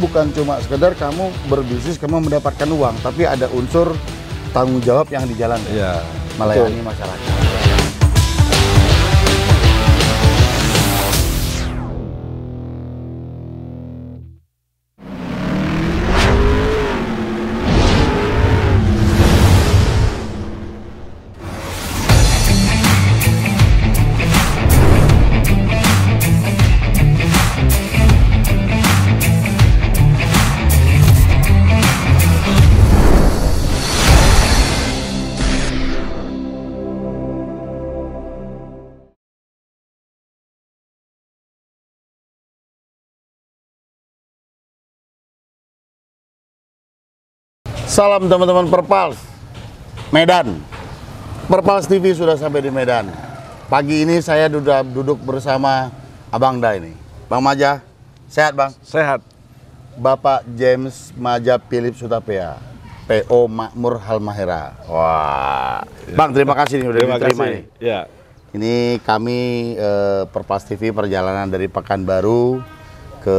bukan cuma sekedar kamu berbisnis, kamu mendapatkan uang, tapi ada unsur tanggung jawab yang di jalan. Iya. Melayani masyarakat. Salam teman-teman Perpals, Medan. Perpals TV sudah sampai di Medan. Pagi ini saya duduk bersama Abang Da ini. Bang Maja, sehat Bang? Sehat. Bapak James Maja Philip Sutapea, PO Makmur Halmahera. Wah, Bang terima kasih nih udah diterima nih. Ya. Ini kami Perpals TV perjalanan dari Pekanbaru ke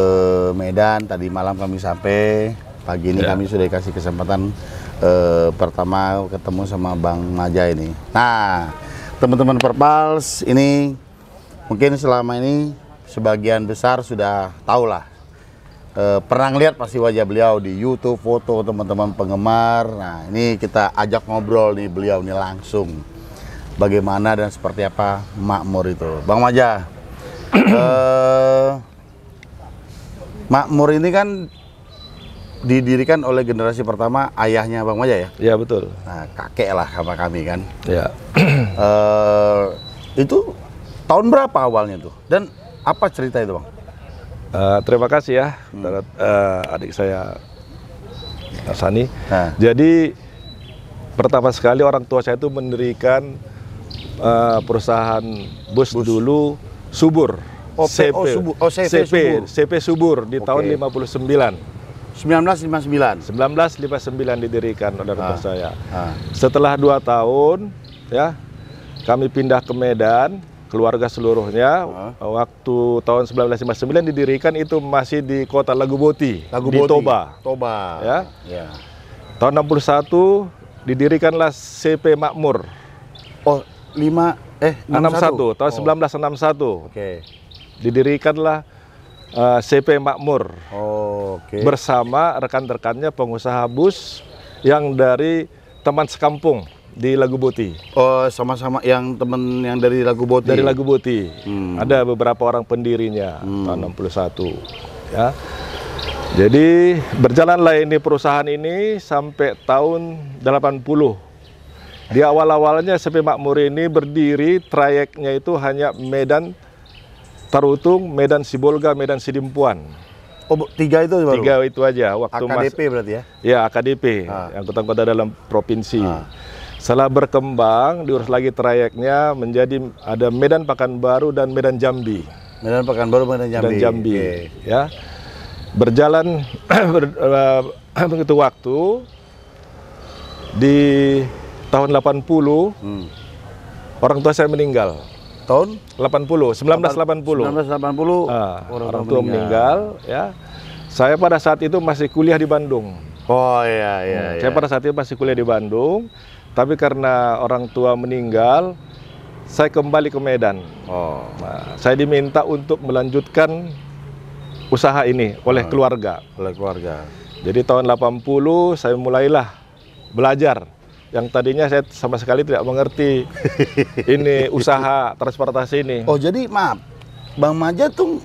Medan. Tadi malam kami sampai. Pagi ini kami sudah dikasih kesempatan pertama ketemu sama Bang Maja ini. Nah, teman-teman Perpals ini mungkin selama ini sebagian besar sudah tahu lah. Pernah lihat pasti wajah beliau di YouTube, foto teman-teman penggemar. Nah, ini kita ajak ngobrol nih beliau nih langsung. Bagaimana dan seperti apa Makmur itu. Bang Maja, Makmur ini kan didirikan oleh generasi pertama ayahnya Bang Maja ya? Iya betul. Nah, kakek lah sama kami kan. Ya. Itu tahun berapa awalnya tuh? Dan apa cerita itu Bang? Terima kasih ya terhadap adik saya Sani. Nah. Jadi pertama sekali orang tua saya itu mendirikan perusahaan bus dulu Subur. Oh, CP. Subur. Oh, CP Subur. CP Subur di tahun 59. 1959. 1959 didirikan oleh orang tua saya. Setelah 2 tahun, ya, kami pindah ke Medan, keluarga seluruhnya. Waktu tahun 1959 didirikan itu masih di kota Laguboti, di Toba. Toba. Ya. Ya. Tahun 61 didirikanlah CP Makmur. Oh, 61 tahun 1961. Oke. Didirikanlah CP Makmur. Oke. Bersama rekan-rekannya pengusaha bus yang dari teman sekampung di Laguboti. Oh, sama-sama yang temen yang dari Laguboti. Dari Laguboti. Ada beberapa orang pendirinya tahun 61. Ya. Jadi berjalanlah ini perusahaan ini sampai tahun 80. Di awal-awalnya CP Makmur ini berdiri trayeknya itu hanya Medan Tarutung, Medan Sibolga, Medan Sidimpuan. Oh, 3 itu baru? 3 itu aja. Waktu AKDP berarti ya? Ya, AKDP, angkutan kota dalam provinsi. Setelah berkembang, diurus lagi trayeknya menjadi ada Medan Pekanbaru dan Medan Jambi. Medan Pekanbaru, Medan Jambi. Dan Jambi, ya. Berjalan begitu waktu di tahun 80 orang tua saya meninggal. Tahun 80, 1980. 1980 orang tua meninggal, ya. Saya pada saat itu masih kuliah di Bandung. Oh iya. Saya pada saat itu masih kuliah di Bandung, tapi karena orang tua meninggal, saya kembali ke Medan. Nah, saya diminta untuk melanjutkan usaha ini oleh keluarga. Jadi tahun 80 saya mulailah belajar. Yang tadinya saya sama sekali tidak mengerti ini usaha transportasi ini. Oh jadi maaf, Bang Maja tuh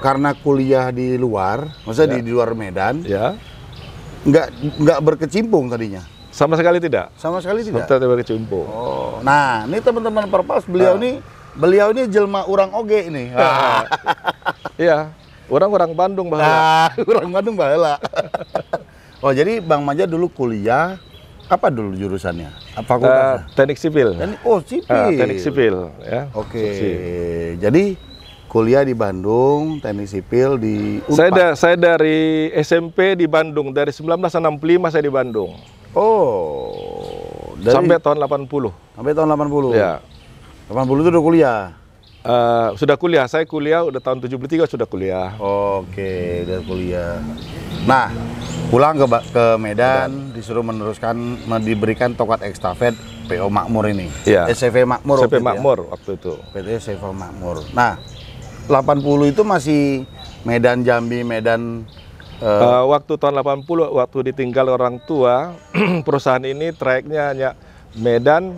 karena kuliah di luar, maksudnya di luar Medan, nggak berkecimpung tadinya? Sama sekali tidak. Sama sekali tidak? Tidak berkecimpung. Oh, nah ini teman-teman Perpals, beliau ini jelma urang oge ini. Iya, orang Bandung baheula. Orang Bandung baheula. Oh jadi Bang Maja dulu kuliah apa dulu jurusannya? Fakultasnya? Teknik sipil. Sipil. Teknik sipil ya. Oke. Jadi kuliah di Bandung, teknik sipil di Unpad. Saya dari SMP di Bandung, dari 1965 saya di Bandung. Oh. Sampai tahun 80. Sampai tahun 80. Ya. 80 itu udah kuliah. Sudah kuliah, saya kuliah udah tahun 73 sudah kuliah. Oke, udah kuliah. Nah, pulang ke Medan, disuruh diberikan tongkat estafet PO Makmur ini. Iya. SV Makmur. CV Makmur waktu itu. PT SV Makmur. Nah, 80 itu masih Medan Jambi, Medan. Waktu tahun 80, waktu ditinggal orang tua, perusahaan ini trayeknya hanya Medan,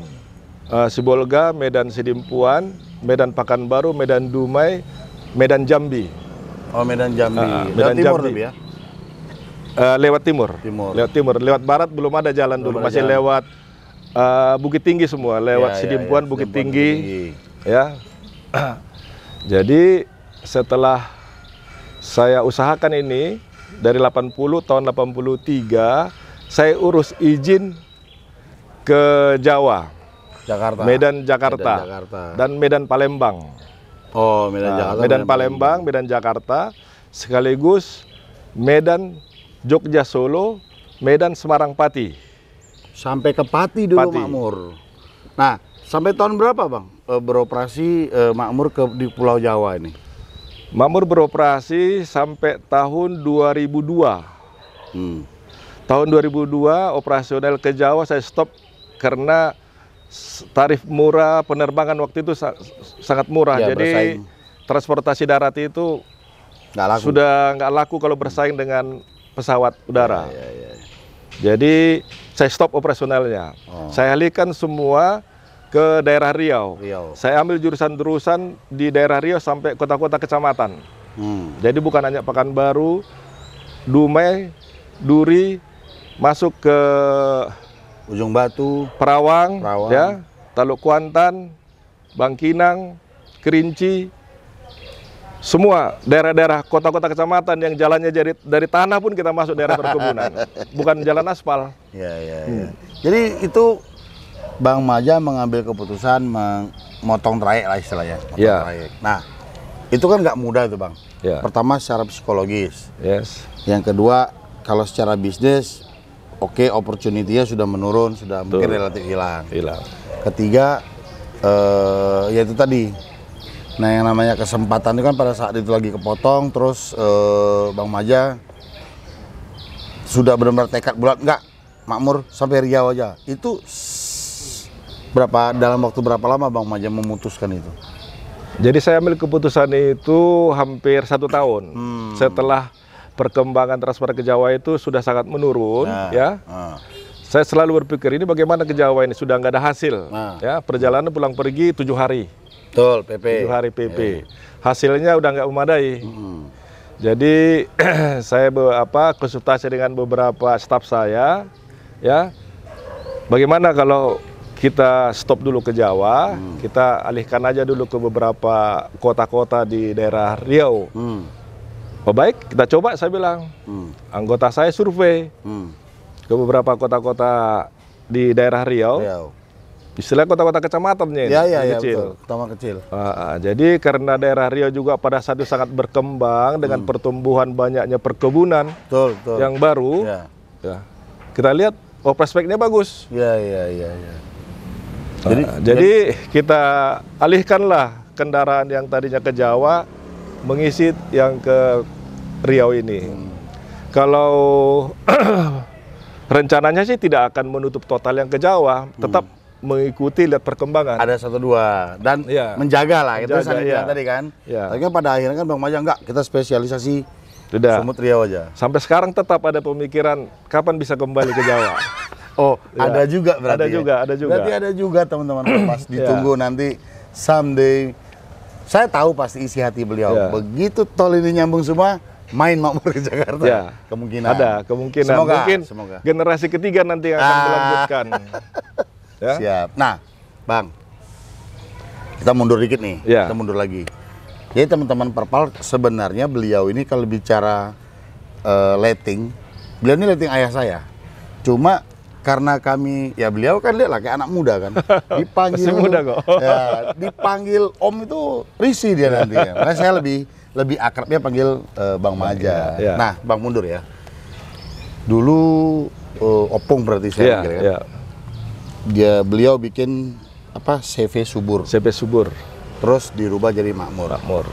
Sibolga, Medan Sidimpuan, Medan Pakanbaru, Medan Dumai, Medan Jambi. Oh, Medan Jambi. Medan Timur Jambi. lebih ya? Lewat timur. Timur. Lewat barat belum ada jalan dulu, masih lewat Bukit Tinggi semua, lewat Sidimpuan, Bukit Tinggi. Ya. Jadi setelah saya usahakan ini dari 80 tahun 83, saya urus izin ke Jawa. Jakarta. Medan Jakarta. Dan Medan Palembang. Oh, Medan Jakarta. Medan Palembang, Medan Jakarta, sekaligus Medan Jogja Solo, Medan Semarang Pati. Sampai ke Pati dulu Pati. Makmur. Nah, sampai tahun berapa Bang beroperasi Makmur di Pulau Jawa ini? Makmur beroperasi sampai tahun 2002. Tahun 2002 operasional ke Jawa saya stop karena tarif murah penerbangan waktu itu sangat murah. Ya, jadi bersaing. transportasi darat itu sudah nggak laku kalau bersaing dengan pesawat udara. Ya. Jadi saya stop operasionalnya. Saya alihkan semua ke daerah Riau. Saya ambil jurusan-jurusan di daerah Riau sampai kota-kota kecamatan. Jadi bukan hanya Pekanbaru, Dumai, Duri, masuk ke Ujung Batu, Perawang. Ya, Taluk Kuantan, Bangkinang, Kerinci, semua daerah-daerah kota-kota kecamatan yang jalannya dari tanah pun kita masuk daerah perkebunan, bukan jalan aspal. Ya. Jadi itu Bang Maja mengambil keputusan memotong trayek lah istilahnya. Trayek. Nah, itu kan nggak mudah tuh Bang. Pertama secara psikologis. Yang kedua kalau secara bisnis, oke, opportunity-nya sudah menurun, sudah mungkin relatif hilang. Ketiga, ya itu tadi. Nah, yang namanya kesempatan itu kan pada saat itu lagi kepotong, terus Bang Maja sudah benar-benar tekad bulat, enggak, Makmur sampai Riau aja. Itu dalam waktu berapa lama Bang Maja memutuskan itu? Jadi saya ambil keputusan itu hampir 1 tahun. Setelah perkembangan transfer ke Jawa itu sudah sangat menurun, saya selalu berpikir ini bagaimana ke Jawa ini sudah nggak ada hasil. Ya, perjalanan pulang pergi 7 hari. Betul, PP. 7 hari PP. Hasilnya udah nggak memadai. Jadi saya konsultasi dengan beberapa staf saya, ya. Bagaimana kalau kita stop dulu ke Jawa, kita alihkan aja dulu ke beberapa kota-kota di daerah Riau. Oh baik, kita coba, saya bilang. Anggota saya survei ke beberapa kota-kota di daerah Riau. Istilah kota-kota kecamatannya kecil. Betul, kecil. Jadi karena daerah Riau juga pada saat itu sangat berkembang dengan pertumbuhan banyaknya perkebunan yang baru. Ya, kita lihat, prospeknya bagus. Jadi kita alihkanlah kendaraan yang tadinya ke Jawa, mengisi yang ke Riau ini. Kalau rencananya sih tidak akan menutup total yang ke Jawa, tetap mengikuti lihat perkembangan. Ada 1-2 dan menjaga lah, itu tadi kan. Tapi kan pada akhirnya kan Bang Maja enggak, kita spesialisasi Sumut Riau aja. Sampai sekarang tetap ada pemikiran kapan bisa kembali ke Jawa. Ada juga berarti. Ada juga. Berarti ada juga teman-teman pas ditunggu nanti someday. Saya tahu pasti isi hati beliau. Begitu tol ini nyambung semua, main Makmur ke Jakarta. Kemungkinan. Ada kemungkinan. Semoga generasi ketiga nanti yang akan melanjutkan. Siap. Nah, Bang, kita mundur dikit nih. Kita mundur lagi. Jadi teman-teman Perpal, sebenarnya beliau ini kalau bicara letting, beliau ini letting ayah saya. Cuma karena kami, ya beliau kan lihat lah kayak anak muda kan, dipanggil muda kok. Dipanggil Om itu risih dia nanti. Makanya saya lebih akrabnya panggil Bang Maja. Nah, Bang mundur ya. Dulu Opung berarti saya pikir kan. Beliau bikin CV Subur. CV Subur. terus dirubah jadi makmur. Makmur.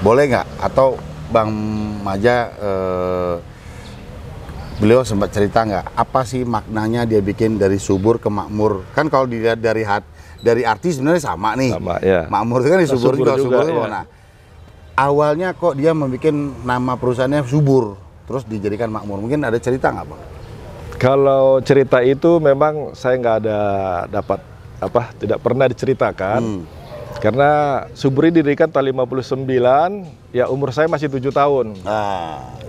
Boleh nggak? Atau Bang Maja, beliau sempat cerita nggak apa sih maknanya dia bikin dari subur ke makmur? Kan kalau dilihat dari arti sebenarnya sama nih. Sama, ya. Makmur itu kan di subur juga. ya. Nah, awalnya kok dia membuat nama perusahaannya subur, terus dijadikan makmur? Mungkin ada cerita nggak, Bang? Kalau cerita itu memang saya nggak ada dapat tidak pernah diceritakan. Karena subur ini didirikan tahun 59, ya umur saya masih 7 tahun.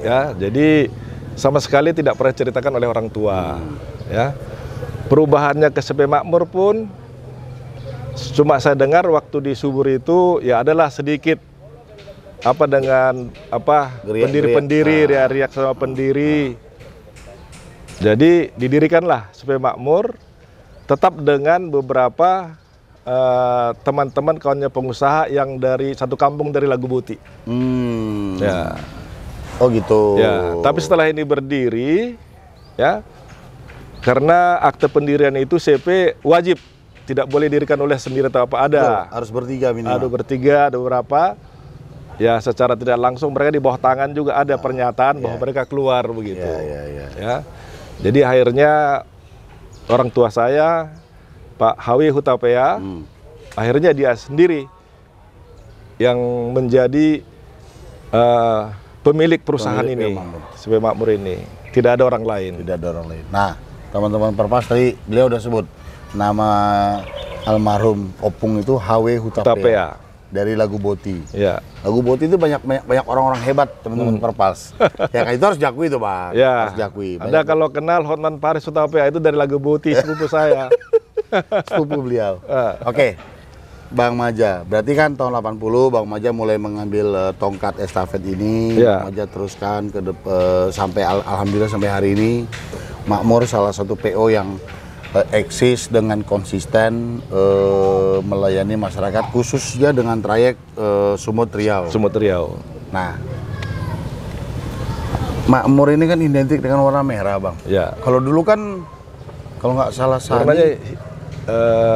Ya, jadi sama sekali tidak pernah diceritakan oleh orang tua. Ya, perubahannya ke SP Makmur pun cuma saya dengar waktu di subur itu ya adalah sedikit dengan pendiri-pendiri, riak sama pendiri. Jadi didirikanlah SP Makmur, tetap dengan beberapa teman-teman kawannya pengusaha yang dari satu kampung dari Lagu Buti. Ya. Oh gitu. Ya, tapi setelah ini berdiri, ya, karena akte pendirian itu CP wajib, tidak boleh didirikan oleh sendiri atau apa, ada. Harus bertiga minimal. Ada bertiga, ada beberapa. Ya, secara tidak langsung mereka di bawah tangan juga ada pernyataan bahwa mereka keluar begitu. Ya. Jadi akhirnya orang tua saya, Pak Hawi Hutapea, akhirnya dia sendiri yang menjadi pemilik perusahaan ini, SP Makmur ini. Tidak ada orang lain. Tidak ada orang lain. Nah, teman-teman Perpas tadi beliau udah sebut nama almarhum Opung itu Hawi Hutapea dari Lagu Boti. Ya. Lagu Boti itu banyak orang-orang hebat, teman-teman Perpas. Ya kan, itu harus diakui itu, Bang. Ya. Harus diakui. Anda kalau kenal Hotman Paris Hutapea itu dari Lagu Boti, sepupu saya. Sepupu beliau. Oke. Bang Maja, berarti kan tahun 80 Bang Maja mulai mengambil tongkat estafet ini. Bang Maja teruskan sampai alhamdulillah sampai hari ini Makmur salah satu PO yang eksis dengan konsisten melayani masyarakat, khususnya dengan trayek Sumut Riau. Sumut Riau. Nah, Makmur ini kan identik dengan warna merah, Bang. Ya. Kalau dulu kan, kalau nggak salah warnanya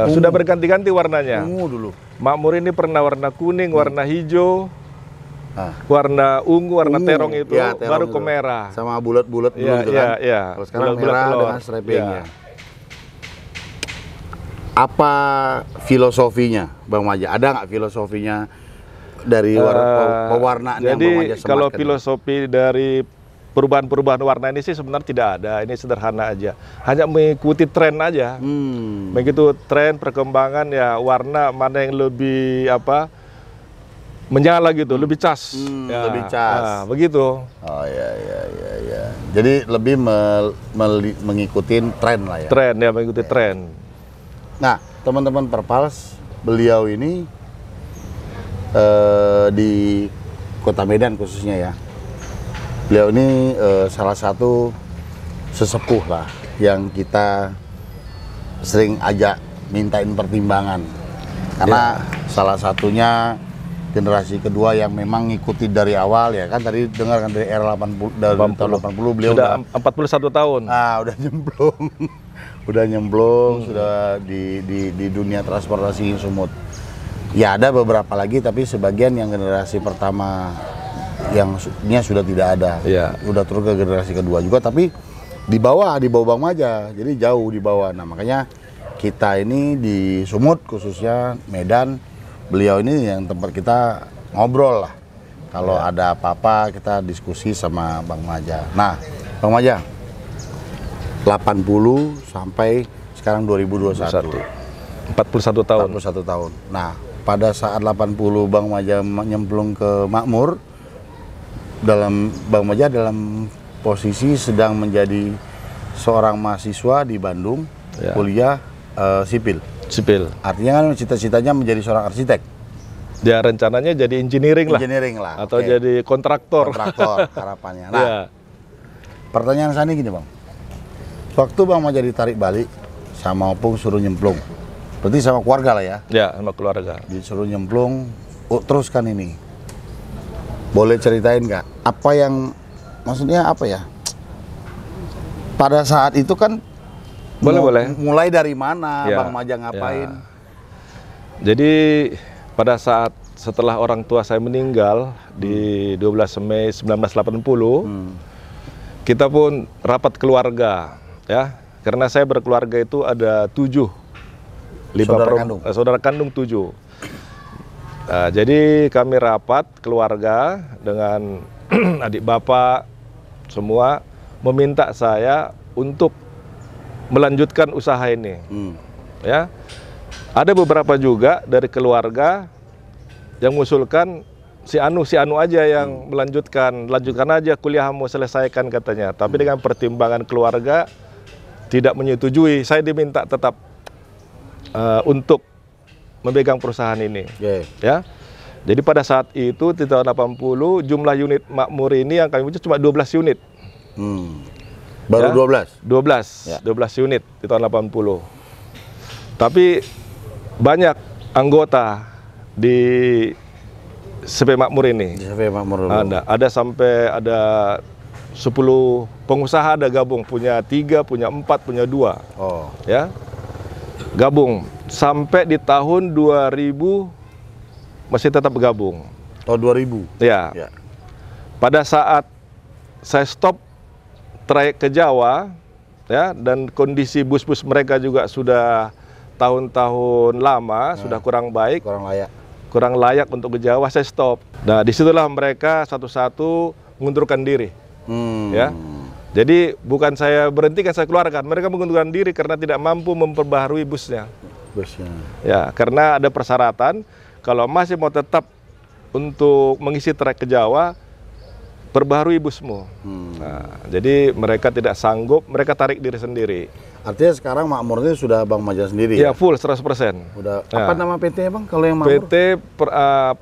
sudah berganti-ganti warnanya. Ungu dulu. Makmur ini pernah warna kuning, warna hijau, warna ungu, warna terong itu, baru ke merah. Sama bulat-bulat dulu gitu kan. Kalau sekarang merah dengan stripingnya. Apa filosofinya, Bang Maja? Ada nggak filosofinya dari pewarnaan yang Bang Maja sematkan? Kalau filosofi dari perubahan-perubahan warna ini sih sebenarnya tidak ada. Ini sederhana aja. Hanya mengikuti tren aja. Begitu tren perkembangan ya, warna mana yang lebih menyala gitu, lebih cas. Lebih cas. Nah, begitu. Oh ya. Jadi lebih mengikuti tren lah ya. Tren ya, mengikuti tren. Nah, teman-teman Perpals, beliau ini di Kota Medan khususnya ya. Beliau ini salah satu sesepuh lah yang kita sering ajak mintain pertimbangan. Karena salah satunya generasi kedua yang memang ngikuti dari awal ya kan, tadi dengar kan dari era 80 dari tahun 80 beliau sudah 41 tahun. Udah nyemplung. Udah nyemplung, sudah di dunia transportasi Sumut. Ya ada beberapa lagi, tapi sebagian yang generasi pertama yang sudah tidak ada. Udah turun ke generasi kedua juga, tapi di bawah Bang Maja, jadi jauh di bawah. Nah makanya kita ini di Sumut khususnya Medan, beliau ini yang tempat kita ngobrol lah. Kalau ada apa-apa kita diskusi sama Bang Maja. Nah Bang Maja, 80 sampai sekarang 2021. 41 tahun. 41 tahun. Nah, pada saat 80 Bang Maja nyemplung ke Makmur, Bang Maja dalam posisi sedang menjadi seorang mahasiswa di Bandung, kuliah sipil. Artinya kan cita-citanya menjadi seorang arsitek. Dia rencananya jadi engineering lah. Atau jadi kontraktor. Harapannya. Nah, pertanyaan saya ini gini, Bang. Waktu Bang Maja ditarik balik sama Opung suruh nyemplung, berarti sama keluarga lah ya? Ya, sama keluarga. Disuruh nyemplung, teruskan ini. Boleh ceritain nggak? Apa yang, maksudnya apa ya? Pada saat itu kan, boleh. Mulai dari mana Bang Maja ngapain? Jadi pada saat setelah orang tua saya meninggal di 12 Mei 1980, kita pun rapat keluarga, ya. Karena saya berkeluarga itu ada 7, saudara kandung 7. Nah, jadi kami rapat keluarga dengan adik bapak semua meminta saya untuk melanjutkan usaha ini, ya. Ada beberapa juga dari keluarga yang mengusulkan si anu aja yang lanjutkan aja kuliahmu, selesaikan katanya. Tapi dengan pertimbangan keluarga tidak menyetujui. Saya diminta tetap untuk memegang perusahaan ini. Ya. Jadi pada saat itu di tahun 80 jumlah unit makmur ini yang kami punya cuma 12 unit. Baru ya? 12 unit di tahun 80. Tapi banyak anggota di CP Makmur ini. Di CP Makmur ada sampai ada 10 pengusaha ada gabung, punya 3, punya 4, punya 2. Oh. Ya. Gabung sampai di tahun 2000 masih tetap gabung. Oh, 2000. Ya. Pada saat saya stop trayek ke Jawa, ya, dan kondisi bus-bus mereka juga sudah tahun-tahun lama, sudah kurang baik, kurang layak untuk ke Jawa, saya stop. Nah, disitulah mereka satu-satu mengundurkan diri. Ya, jadi bukan saya berhentikan, saya keluarkan. Mereka mengundurkan diri karena tidak mampu memperbaharui busnya. Ya, karena ada persyaratan kalau masih mau tetap untuk mengisi trayek ke Jawa, perbaharui busmu. Nah, jadi mereka tidak sanggup, mereka tarik diri sendiri. Artinya sekarang makmurnya sudah Bang Maja sendiri ya? Full 100%. Udah. Apa nama PT Bang kalau yang makmur? PT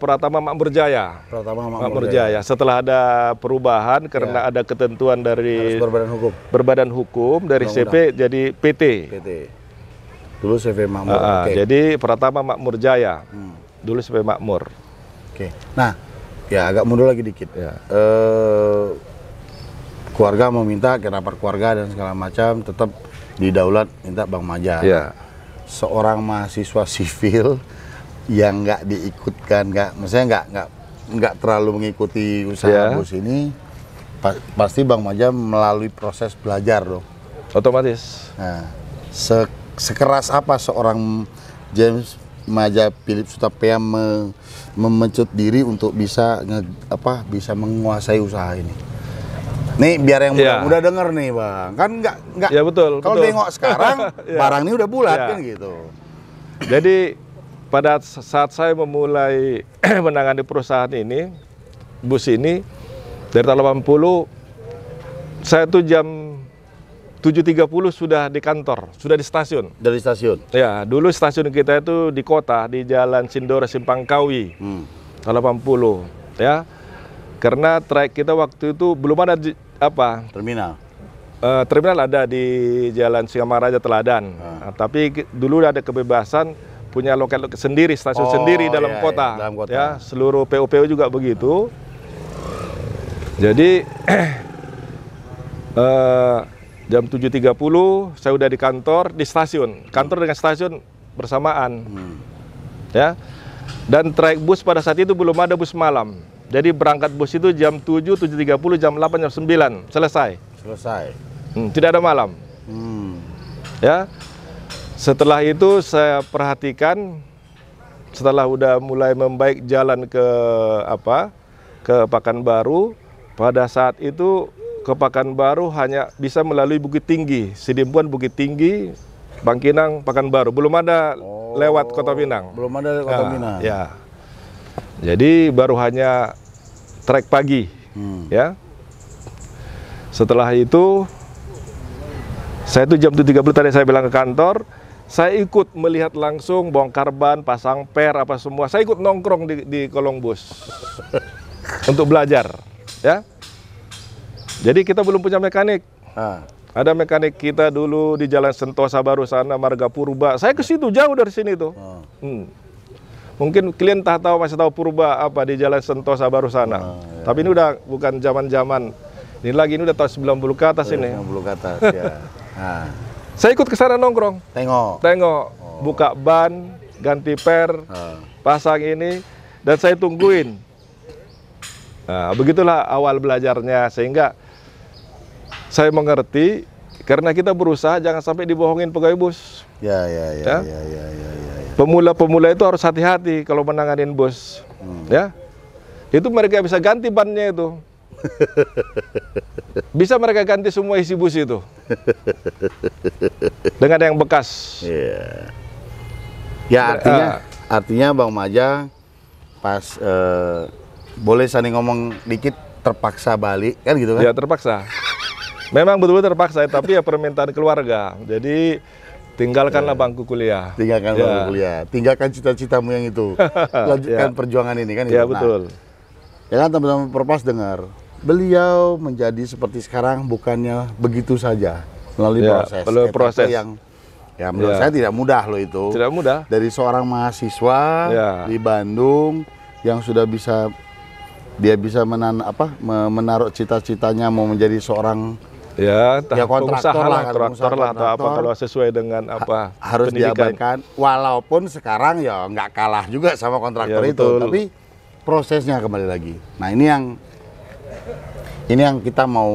Pratama Makmur Jaya. Pratama Makmur Jaya. Setelah ada perubahan karena ada ketentuan dari berbadan hukum dari CP jadi PT. Dulu CP Makmur. Jadi Pratama Makmur Jaya. Dulu CP Makmur. Nah, ya agak mundur lagi dikit. Keluarga meminta ke rapat keluarga dan segala macam tetap didaulat minta Bang Maja. Seorang mahasiswa sivil yang nggak diikutkan, maksudnya nggak terlalu mengikuti usaha bus ini, pasti Bang Maja melalui proses belajar dong. Otomatis. Nah, sekeras apa seorang James Maja Philip Sutapea memecut diri untuk bisa menguasai usaha ini? Nih biar yang muda-muda denger nih Bang, kan nggak. Ya betul. Kalau nengok sekarang barang ini udah bulat kan gitu. Jadi pada saat saya memulai menangani perusahaan ini, bus ini dari tahun 80, saya tuh jam 7.30 sudah di kantor, sudah di stasiun. Dari stasiun? Ya, dulu stasiun kita itu di kota, di Jalan Sindoro Simpang Kawi, tahun 80, ya. Karena trayek kita waktu itu belum ada terminal. Terminal ada di Jalan Singamaraja Teladan. Nah, tapi dulu ada kebebasan punya loket sendiri, stasiun sendiri dalam kota. Dalam kota. Ya, seluruh PO-PO juga begitu. Jadi jam 7.30 saya udah di kantor, di stasiun. Kantor dengan stasiun bersamaan. Ya. Dan trayek bus pada saat itu belum ada bus malam. Jadi berangkat bus itu jam 7, 7.30, jam 8, jam 9. Selesai. Tidak ada malam. Ya. Setelah itu saya perhatikan, setelah udah mulai membaik jalan ke Pekanbaru, pada saat itu ke Pekanbaru hanya bisa melalui Bukit Tinggi, Sidimpuan, Bukit Tinggi, Bangkinang, Pekanbaru. Belum ada lewat Kota Pinang. Belum ada Kota Pinang. Ya. Jadi baru hanya trek pagi, ya. Setelah itu, saya itu jam 7.30 tadi saya bilang ke kantor, saya ikut melihat langsung bongkar ban, pasang per, apa semua. Saya ikut nongkrong di kolong bus untuk belajar, ya. Jadi kita belum punya mekanik. Ada mekanik kita dulu di Jalan Sentosa Baru sana, Marga Purba. Saya ke situ jauh dari sini tuh. Mungkin kalian tahu masih tahu Purba apa di Jalan Sentosa Baru sana. Tapi ini udah bukan zaman-zaman ini lagi, ini udah tahun 90 ke atas ini. 90 ke atas ya. Saya ikut ke sana nongkrong. Tengok. Buka ban, ganti per, pasang ini, dan saya tungguin. Nah, begitulah awal belajarnya, sehingga saya mengerti, karena kita berusaha jangan sampai dibohongin pegawai bus. Ya. Pemula-pemula itu harus hati-hati kalau menanganin bus, ya. Itu mereka bisa ganti bannya itu. Bisa mereka ganti semua isi bus itu dengan yang bekas. Ya artinya Bang Maja pas boleh saling ngomong dikit, terpaksa balik kan gitu kan? Ya terpaksa. Memang betul-betul terpaksa, tapi ya permintaan keluarga. Jadi tinggalkanlah bangku kuliah. Tinggalkan bangku kuliah. Tinggalkan cita-citamu yang itu. Lanjutkan perjuangan ini kan? Ya itu. betul. Ya kan teman-teman Perpras dengar. Beliau menjadi seperti sekarang bukannya begitu saja, melalui proses. Melalui proses yang menurut saya tidak mudah loh itu. Tidak mudah. Dari seorang mahasiswa di Bandung yang sudah bisa menaruh cita-citanya mau menjadi seorang kontraktor lah atau apa kalau sesuai dengan apa harus diabaikan. Walaupun sekarang ya nggak kalah juga sama kontraktor itu, betul. Tapi prosesnya kembali lagi. Nah ini yang kita mau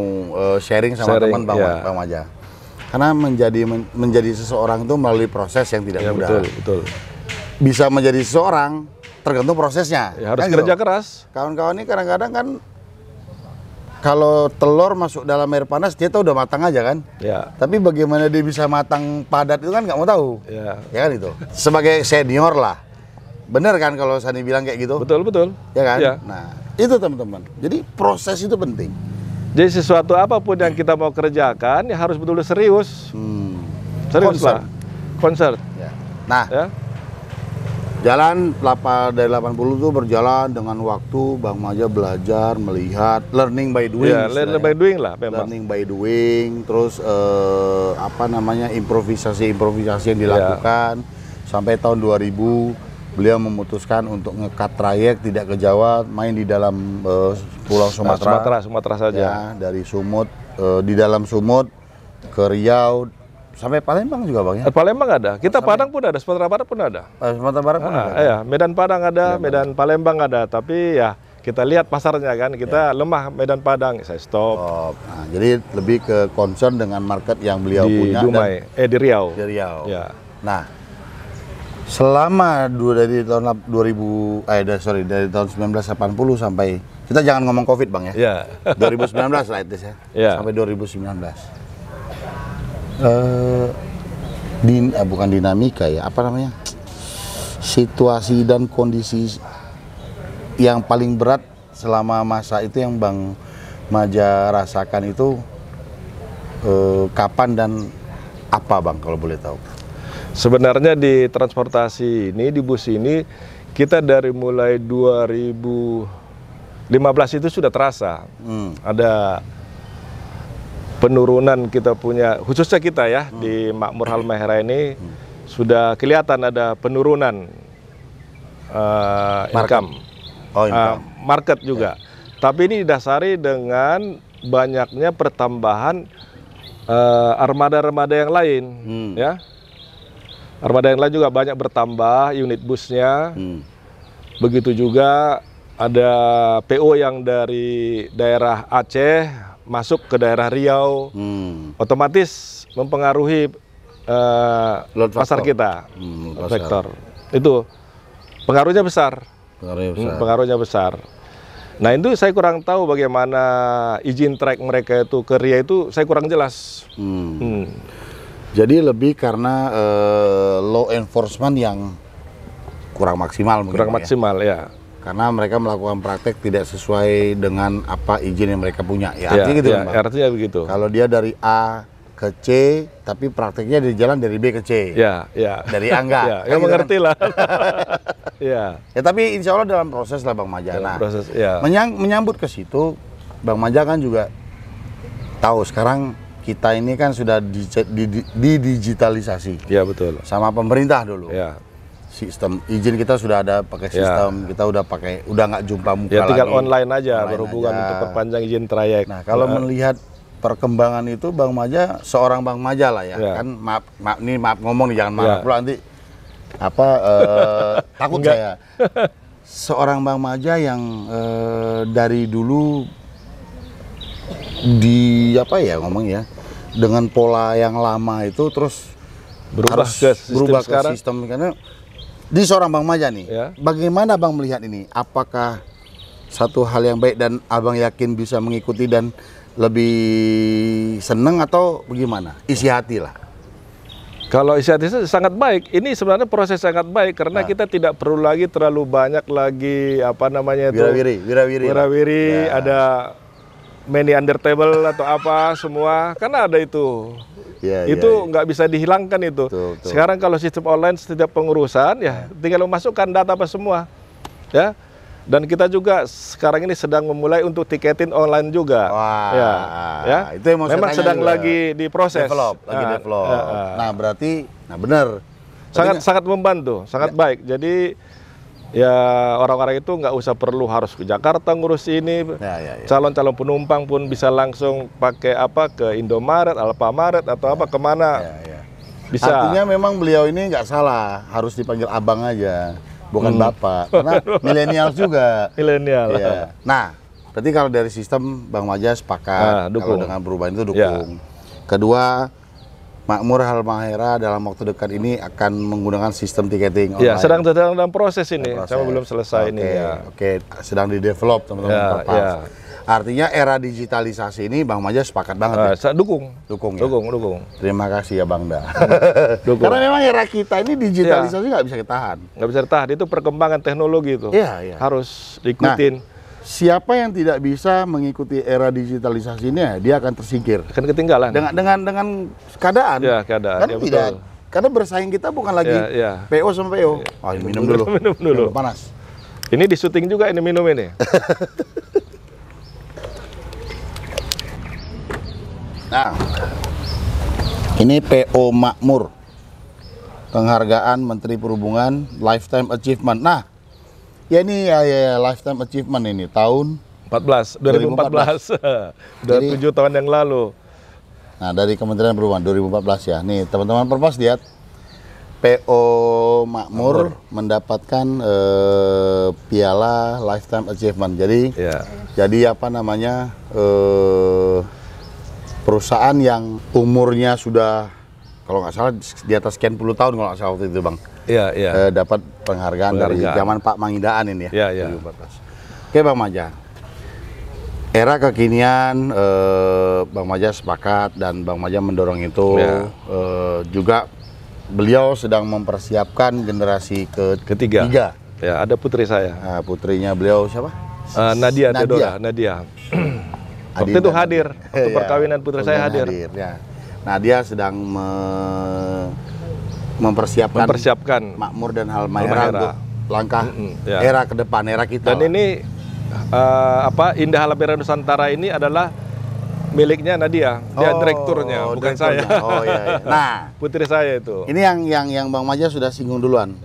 sharing sama teman Bang Maja. Karena menjadi seseorang itu melalui proses yang tidak mudah. Betul. Bisa menjadi seseorang tergantung prosesnya. Ya, harus kerja keras. Kawan-kawan ini kadang-kadang kan kalau telur masuk dalam air panas dia tahu udah matang aja kan. Ya. Tapi bagaimana dia bisa matang padat itu kan nggak mau tahu. Ya kan itu. Sebagai senior lah. Bener kan kalau Sani bilang kayak gitu? Betul. Ya kan? Ya. Nah, itu teman-teman. Jadi proses itu penting. Jadi sesuatu apapun yang kita mau kerjakan ya harus betul-betul serius. Serius lah. Concern. Ya. Nah, jalan dari 80 itu berjalan dengan waktu Bang Maja belajar, melihat, learning by doing. Ya, learning by doing lah memang. Learning by doing, terus improvisasi yang dilakukan sampai tahun 2000 beliau memutuskan untuk ngekat trayek tidak ke Jawa, main di dalam Pulau Sumatera. Sumatera saja. Ya, dari Sumut, di dalam Sumut ke Riau sampai Palembang juga Bang ya. Palembang ada. Kita Padang pun ada, Sumatera Barat pun ada. Sumatera Barat pun ada. Ya, Medan Padang ada, Medan Palembang ada, tapi ya kita lihat pasarnya kan, kita lemah Medan Padang, saya stop. Nah, jadi lebih ke concern dengan market yang beliau punya di Riau. Di Riau. Ya. Nah, selama dari tahun 1980 sampai kita jangan ngomong Covid Bang ya. 2019 lah itu ya. Sampai 2019. Bukan dinamika ya, apa namanya? Situasi dan kondisi yang paling berat selama masa itu yang Bang Maja rasakan itu kapan dan apa Bang kalau boleh tahu? Sebenarnya di transportasi ini, di bus ini, kita dari mulai 2015 itu sudah terasa. Ada penurunan kita punya, khususnya kita ya, di Makmur Halmahera ini, sudah kelihatan ada penurunan income. Market juga. Tapi ini didasari dengan banyaknya pertambahan armada-armada yang lain. Ya. Armada yang lain juga banyak bertambah unit busnya. Begitu juga ada PO yang dari daerah Aceh masuk ke daerah Riau. Otomatis mempengaruhi pasar kita. Vektor. Itu pengaruhnya besar. Pengaruhnya besar. Nah itu saya kurang tahu bagaimana izin trek mereka itu ke Riau itu saya kurang jelas. Jadi lebih karena law enforcement yang kurang maksimal mungkin. Kurang maksimal ya. Karena mereka melakukan praktek tidak sesuai dengan apa izin yang mereka punya. Ya, artinya gitu Bang. Artinya begitu. Kalau dia dari A ke C, tapi prakteknya di jalan dari B ke C. Ya. Dari A enggak. Ya, mengerti lah. Ya, tapi insya Allah dalam proses lah Bang Maja. Nah, proses, ya. Menyambut ke situ, Bang Maja kan juga tahu sekarang kita ini kan sudah didigitalisasi. Ya betul. Sama pemerintah dulu. Ya. Sistem izin kita sudah ada pakai sistem, kita udah nggak jumpa muka lagi. Tinggal online aja berhubungan untuk perpanjang izin trayek. Nah kalau melihat perkembangan itu Bang Maja, seorang Bang Maja lah ya. Kan maaf ngomong nih, jangan marah pula nanti takut saya. Seorang Bang Maja yang dari dulu dengan pola yang lama itu terus berubah ke sistem karena di seorang Bang Maja nih. Ya. Bagaimana Bang melihat ini? Apakah satu hal yang baik dan Abang yakin bisa mengikuti dan lebih seneng atau bagaimana? Isi hati lah. Kalau isi hati sangat baik. Ini sebenarnya proses sangat baik karena kita tidak perlu lagi terlalu banyak lagi wirawiri, ya. Ada many under table atau apa semua, karena ada itu. Itu nggak bisa dihilangkan itu. Betul. Sekarang kalau sistem online setiap pengurusan tinggal memasukkan data apa semua, ya. Dan kita juga sekarang ini sedang memulai untuk tiketin online juga. Wah, itu yang memang sedang lagi diproses. Develop. Nah, berarti, benar. Sangat membantu, sangat baik. Jadi ya orang-orang itu nggak usah perlu harus ke Jakarta ngurus ini. Calon-calon penumpang pun bisa langsung pakai ke Indomaret, Alfamaret atau kemana. Bisa. Artinya memang beliau ini nggak salah, harus dipanggil abang aja. Bukan bapak, karena milenial juga. Milenial. Ya. Nah, berarti kalau dari sistem Bang Maja sepakat kalau dengan perubahan itu dukung. Kedua, Makmur Halmahera dalam waktu dekat ini akan menggunakan sistem tiketing online. Sedang dalam proses ini, sama belum selesai ini. Sedang di develop teman-teman. Artinya era digitalisasi ini Bang Maja sepakat banget. Saya dukung. Dukung. Terima kasih ya Bang Da. Karena memang era kita ini digitalisasi nggak bisa ditahan. Nggak bisa ditahan, itu perkembangan teknologi itu. Harus diikutin. Siapa yang tidak bisa mengikuti era digitalisasi ini, dia akan tersingkir. Akan ketinggalan. Dengan keadaan. Keadaan. Kan tidak. Karena bersaing kita bukan lagi PO sama PO. Minum dulu. Panas. Ini di syuting juga ini minum ini. Nah, ini PO Makmur, penghargaan Menteri Perhubungan Lifetime Achievement. Nah, ini Lifetime Achievement ini tahun 2014. Udah 7 tahun yang lalu. Nah, dari Kementerian Perhubungan 2014 ya. Nih, teman-teman Perpos lihat, PO Makmur mendapatkan piala Lifetime Achievement. Jadi perusahaan yang umurnya sudah kalau nggak salah di atas sekian puluh tahun kalau nggak salah waktu itu Bang. Dapat penghargaan dari zaman Pak Mangindaan ini ya. 2014. Oke Bang Maja. Era kekinian Bang Maja sepakat dan Bang Maja mendorong itu. Juga beliau sedang mempersiapkan generasi ketiga. Ada putri saya. Putrinya beliau siapa? Nadia. Waktu itu hadir, waktu perkawinan putri saya hadir. Nah, dia sedang mempersiapkan Makmur dan Halmahera untuk langkah era ke depan, era kita. Dan ini Indah Halmahera Nusantara ini adalah miliknya Nadia, dia direkturnya, bukan saya. Nah, putri saya itu. Ini yang Bang Maja sudah singgung duluan.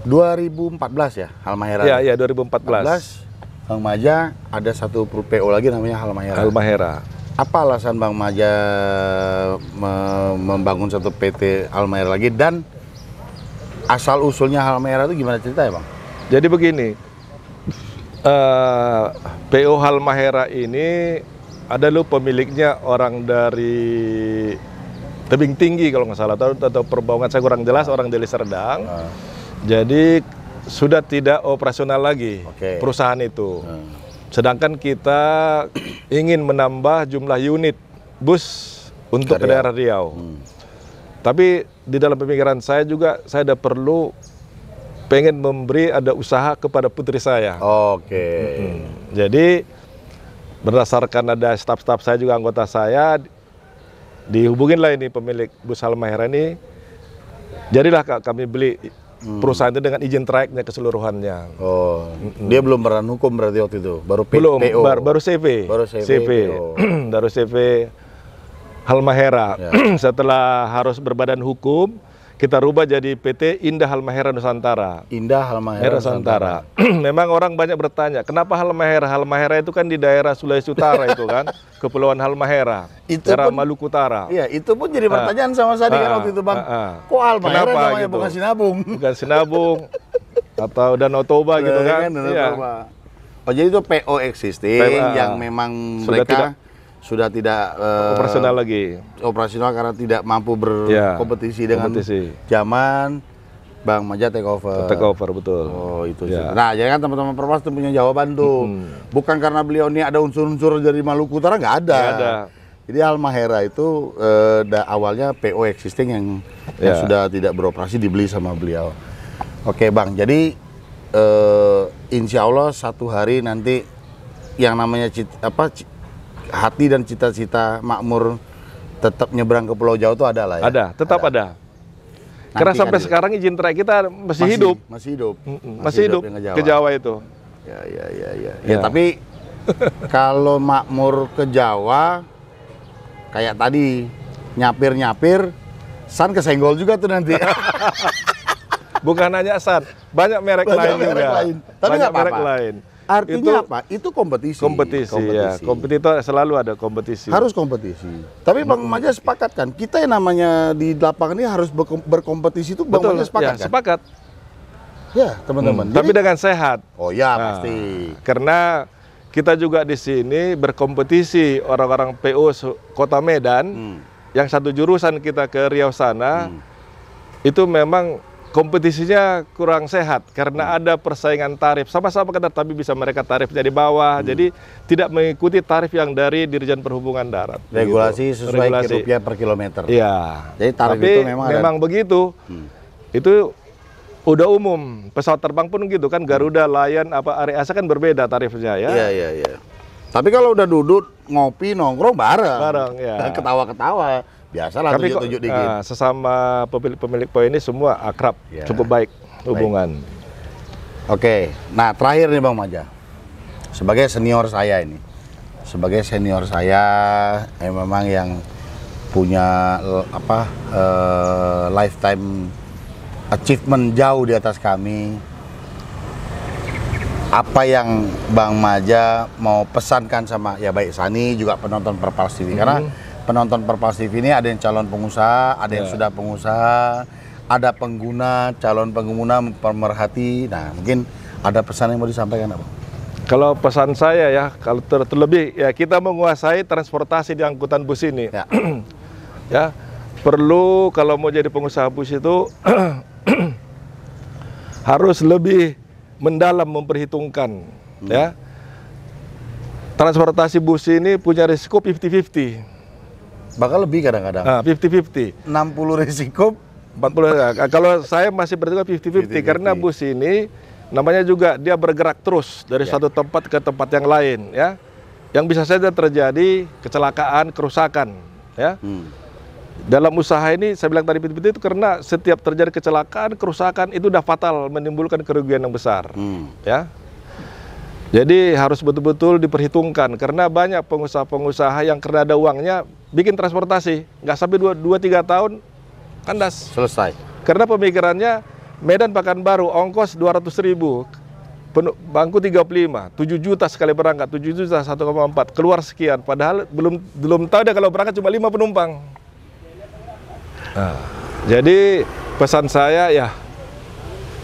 2014 ya, Halmahera. 2014. Bang Maja ada satu PO lagi namanya Halmahera. Apa alasan Bang Maja membangun satu PT Halmahera lagi dan asal usulnya Halmahera itu gimana ceritanya Bang? Jadi begini, PO Halmahera ini adalah pemiliknya orang dari Tebing Tinggi kalau nggak salah, atau Perbaungan, saya kurang jelas, orang Deli Serdang. Jadi sudah tidak operasional lagi perusahaan itu. Sedangkan kita ingin menambah jumlah unit bus untuk ke daerah Riau. Tapi di dalam pemikiran saya juga, saya ada perlu pengen memberi ada usaha kepada putri saya. Jadi berdasarkan ada staf-staf saya juga, anggota saya, dihubungin lah ini pemilik bus Halmahera ini. Jadilah kami beli perusahaan itu dengan izin trayeknya keseluruhannya. Dia belum pernah hukum berarti waktu itu, baru belum, PO. baru CV. Baru CV Halmahera. Setelah harus berbadan hukum, kita rubah jadi PT Indah Halmahera Nusantara. Indah Halmahera Nusantara. Memang orang banyak bertanya, kenapa Halmahera? Halmahera itu kan di daerah Sulawesi Utara itu kan, Kepulauan Halmahera, daerah Maluku Utara. Iya, itu pun jadi pertanyaan sama saya kan waktu itu, Bang. Kok Halmahera namanya gitu? Bukan Sinabung? Bukan Sinabung atau Danau Toba gitu kan? Iya. Oh, jadi itu PO existing yang memang mereka sudah tidak operasional lagi. Operasional karena tidak mampu berkompetisi dengan zaman. Bang Maja take over. Take over, betul. Oh, itu sih. Nah, jadi kan teman-teman Perwas tuh punya jawaban tuh. Bukan karena beliau ini ada unsur-unsur dari Maluku Utara, nggak ada. Nggak ada. Jadi Halmahera itu awalnya PO existing yang sudah tidak beroperasi dibeli sama beliau. Oke, Bang. Jadi insya Allah satu hari nanti yang namanya hati dan cita-cita makmur tetap nyebrang ke Pulau Jawa itu ada lah ya? Ada, tetap ada. Karena sampai sekarang izin trayek kita masih hidup. Masih hidup. Masih hidup ke Jawa itu. Ya, tapi kalau makmur ke Jawa, kayak tadi, nyapir-nyapir, San kesenggol juga tuh nanti. Bukan hanya San, banyak merek lain juga. Tapi banyak merek lain. Artinya apa? Itu kompetisi. Ya. Kompetitor selalu ada kompetisi. Harus kompetisi. Tapi Bang Maja sepakat kan? Kita yang namanya di lapangan ini harus berkompetisi itu Bang Maja sepakat kan? Sepakat. Ya, teman-teman. Tapi dengan sehat. Oh ya, pasti. Karena kita juga di sini berkompetisi orang-orang PO Kota Medan yang satu jurusan kita ke Riau sana. Itu memang kompetisinya kurang sehat karena ada persaingan tarif sama-sama kita, tapi bisa mereka tarifnya di bawah, jadi tidak mengikuti tarif yang dari Dirjen Perhubungan Darat. Regulasi gitu. Sesuai rupiah per kilometer. Iya. Jadi tarif tapi itu memang begitu. Itu udah umum. Pesawat terbang pun gitu kan, Garuda, Lion, AirAsia kan berbeda tarifnya ya. Iya. Tapi kalau udah duduk ngopi nongkrong bareng ya. Ketawa-ketawa. Biasalah tunjuk-tunjuk dikit. Sesama pemilik poin ini semua akrab, cukup baik hubungan. Oke, nah terakhir nih Bang Maja, sebagai senior saya ini, memang yang punya lifetime achievement jauh di atas kami. Apa yang Bang Maja mau pesankan sama baik Sani juga penonton Perpals TV, karena penonton Perpals TV ini ada yang calon pengusaha, ada yang sudah pengusaha, ada pengguna, calon pengguna pemerhati. Nah, mungkin ada pesan yang mau disampaikan apa? Kalau pesan saya ya, kalau terlebih ya kita menguasai transportasi di angkutan bus ini. Ya, perlu kalau mau jadi pengusaha bus itu harus lebih mendalam memperhitungkan ya. Transportasi bus ini punya risiko 50-50. Bahkan lebih kadang-kadang. 50-50. 60 risiko, 40. Kalau saya masih berarti 50-50 karena bus ini namanya juga dia bergerak terus dari satu tempat ke tempat yang lain ya. Yang bisa saja terjadi kecelakaan, kerusakan ya. Dalam usaha ini saya bilang tadi 50-50 itu karena setiap terjadi kecelakaan, kerusakan itu udah fatal, menimbulkan kerugian yang besar ya. Jadi harus betul-betul diperhitungkan karena banyak pengusaha-pengusaha yang karena ada uangnya bikin transportasi, nggak sampai 2-3 tahun kandas. Selesai. Karena pemikirannya Medan Pekanbaru ongkos 200.000, bangku 35, 7 juta sekali berangkat, 7 juta 1,4, keluar sekian. Padahal belum tahu dia kalau berangkat cuma 5 penumpang. Jadi pesan saya ya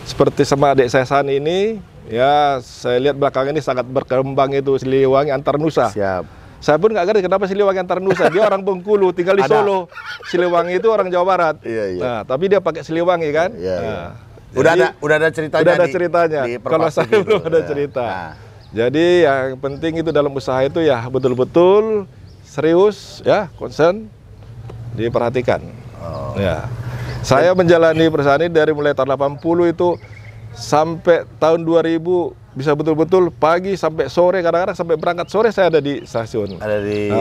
seperti sama adik saya Sani ini. Ya, saya lihat belakang ini sangat berkembang itu Siliwangi antar Nusa. Siap. Saya pun nggak ngerti kenapa Siliwangi antar Nusa. Dia orang Bengkulu, tinggal di Solo. Siliwangi itu orang Jawa Barat. Nah, tapi dia pakai Siliwangi kan. Nah, udah ada ceritanya. Udah ada ceritanya. Kalau saya belum ada cerita. Jadi yang penting itu dalam usaha itu ya betul-betul serius ya, concern, diperhatikan. Ya. Saya menjalani perusahaan ini dari mulai tahun 80 itu sampai tahun 2000 bisa betul-betul pagi sampai sore, kadang-kadang sampai berangkat sore saya ada di stasiun. Ada di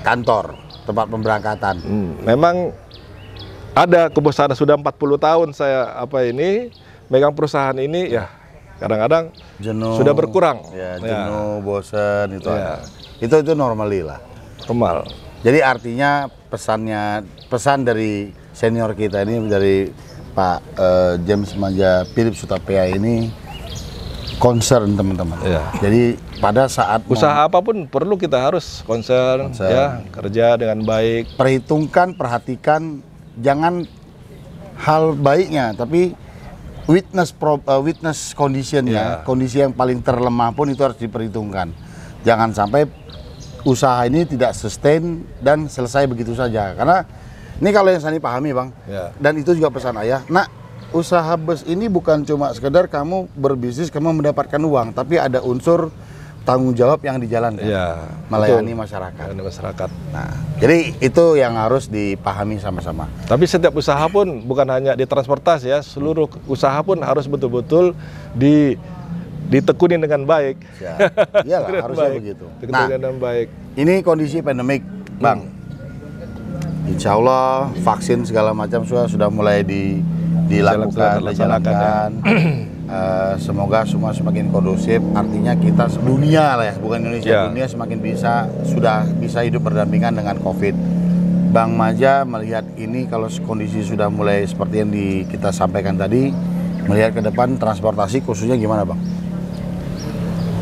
kantor, tempat pemberangkatan. Memang ada kebosanan, sudah 40 tahun saya megang perusahaan ini ya. Kadang-kadang sudah berkurang. Ya, jenuh, bosan itu ada. Itu normali lah. Normal. Jadi artinya pesan dari senior kita ini dari Pak James Manja Philip Sutapea ini concern teman-teman. Ya. Jadi pada saat Usaha apapun perlu kita harus concern. Ya, kerja dengan baik. perhitungkan, perhatikan, jangan hal baiknya, tapi witness conditionnya, kondisi yang paling terlemah pun itu harus diperhitungkan. Jangan sampai usaha ini tidak sustain dan selesai begitu saja. Karena ini kalau yang saya pahami Bang, dan itu juga pesan ayah, nak, usaha bus ini bukan cuma sekedar kamu berbisnis, kamu mendapatkan uang, tapi ada unsur tanggung jawab yang dijalankan, melayani masyarakat. Nah, jadi itu yang harus dipahami sama-sama. Tapi setiap usaha pun bukan hanya di transportasi ya, seluruh usaha pun harus betul-betul ditekuni dengan baik. Iyalah, harusnya begitu. Nah, dengan baik. Ini kondisi pandemik, Bang. Insya Allah vaksin segala macam sudah mulai dilakukan, dijalankan. Semoga semua semakin kondusif. Artinya kita dunia lah ya, bukan Indonesia, dunia semakin sudah bisa hidup berdampingan dengan COVID. Bang Maja melihat ini kalau kondisi sudah mulai seperti yang kita sampaikan tadi, melihat ke depan transportasi khususnya gimana Bang?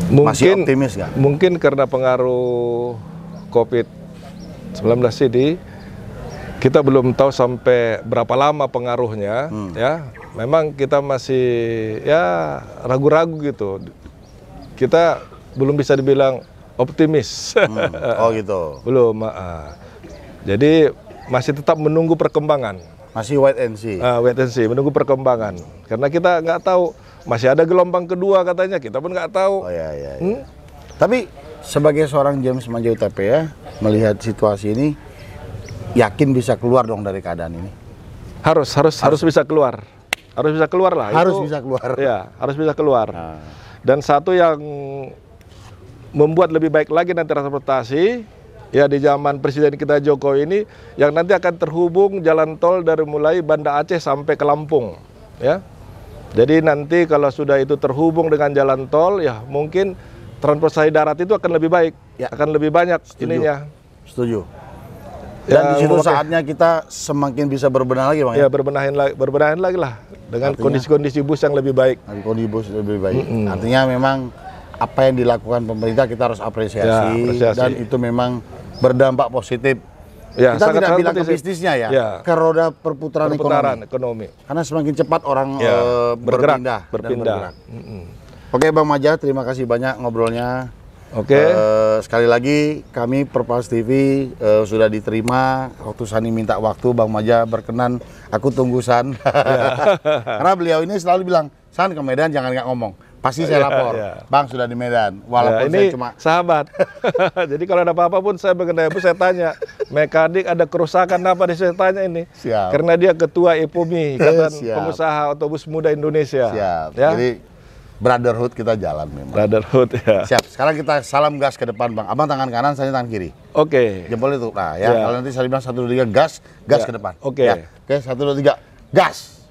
Masih optimis nggak? Mungkin karena pengaruh COVID-19 ini, kita belum tahu sampai berapa lama pengaruhnya, ya. Memang kita masih ya ragu-ragu gitu. Kita belum bisa dibilang optimis. Oh gitu. Belum. Jadi masih tetap menunggu perkembangan. Masih wait and see. Wait and see, menunggu perkembangan. Karena kita nggak tahu. Masih ada gelombang kedua katanya, kita pun nggak tahu. Oh iya. Tapi sebagai seorang James Manja Sutapea melihat situasi ini, yakin bisa keluar dong dari keadaan ini? Harus bisa keluar. Harus bisa keluar lah. Bisa keluar. Ya, harus bisa keluar. Dan satu yang membuat lebih baik lagi nanti transportasi, ya di zaman Presiden kita Jokowi ini, yang nanti akan terhubung jalan tol dari mulai Banda Aceh sampai ke Lampung, ya. Jadi nanti kalau sudah itu terhubung dengan jalan tol, ya mungkin transportasi darat itu akan lebih baik, akan lebih banyak ininya. Setuju. Dan di situ saatnya kita semakin bisa berbenah lagi Bang. Ya, berbenahin lagi lah dengan kondisi-kondisi bus yang lebih baik. Kondisi bus lebih baik. Artinya memang apa yang dilakukan pemerintah kita harus apresiasi. Dan itu memang berdampak positif. Ya, kita tidak bilang ke bisnisnya ke roda perputaran ekonomi. Karena semakin cepat orang berpindah. Oke Bang Maja, terima kasih banyak ngobrolnya. Sekali lagi kami Perpals TV sudah diterima. Waktu Sani minta waktu, Bang Maja berkenan. Aku tunggu San. Karena beliau ini selalu bilang, San ke Medan jangan nggak ngomong. Pasti saya lapor. Bang sudah di Medan. Walaupun ini saya cuma sahabat. Jadi kalau ada apa-apa pun saya mengenai bus saya tanya. Mekanik ada kerusakan apa saya tanya ini. Karena dia ketua IPOMI, Ikatan Pengusaha Otobus Muda Indonesia. Ya? Jadi brotherhood kita jalan memang. Brotherhood ya. Siap. Sekarang kita salam gas ke depan Bang. Abang tangan kanan, saya tangan kiri. Jempol itu. Nah ya. Kalau nanti saya bilang 1, 2, 3 gas ke depan. Oke 1, 2, 3 gas.